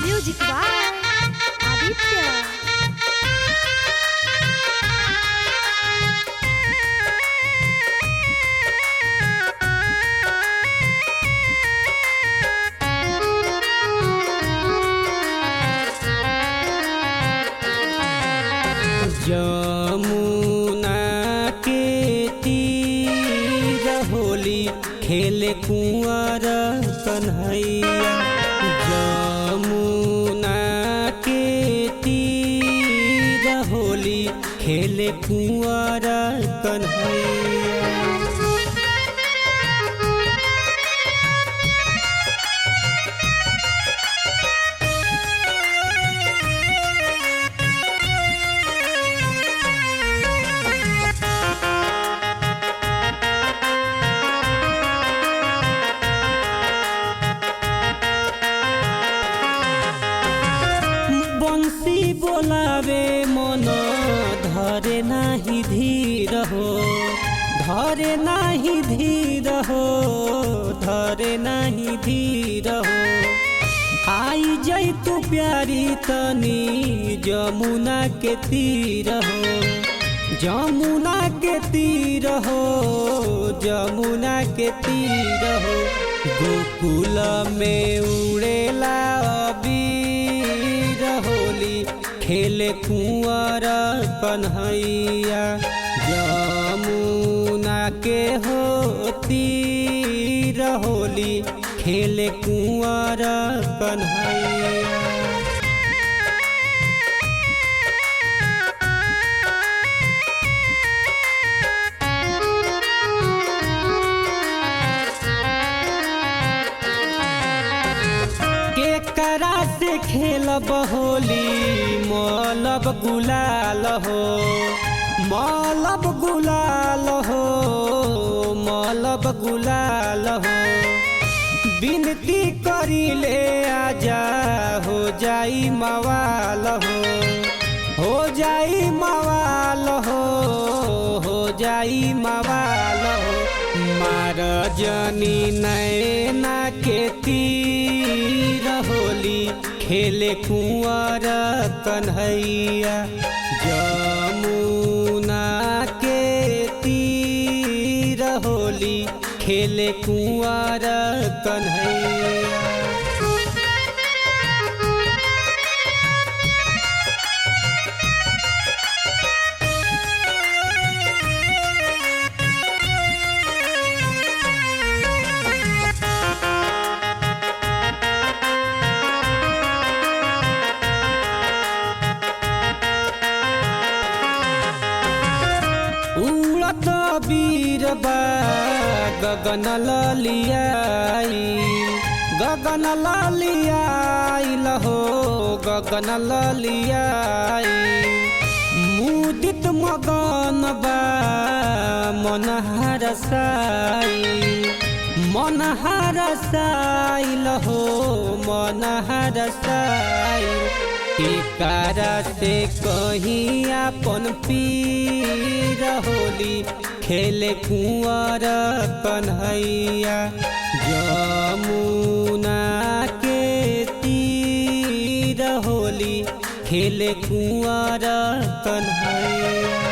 Music by Aditya. Jamuna के तीर होली खेले कुंवर कन्हैया। जमुना के तीर होली खेले कुंवर कन्हैया। बंसी बोलावे मन धरे नाही धीर हो, धरे नाही धीर हो, धरे नाही धीर हो। आई जई तू प्यारी तनी जमुना के तीर हो, जमुना के तीर हो, जमुना के तीर हो। गोकुल में उड़ेला अबीर होली खेले कुंवर कन्हैया। जमुना के हो तीर होली खेले कुंवर कन्हैया। केकरा से खेलब होली मलब गुलाल हो, मलब गुलाल हो, मलब गुलाल हो। विनती करी ले आजा हो जाई मवाल हो जाई मवाल हो जाई मवाल हो। मार जनी नैना के तीर होली खेले कुंवर कन्हैया। जमुना के तीर होली खेले कुंवर कन्हैया। उड़त बीरबा गगन ललियाई, गगन ललियाई लहो, गगन ललियाई। मुदित मगन बा मन हरसाई, मन हरसाई लहो, मन हरसाई। केकरा से कहीं अपन पीर होली खेले कुंवर कन्हैया। जमुना के तीर होली खेले कुंवर कन्हैया।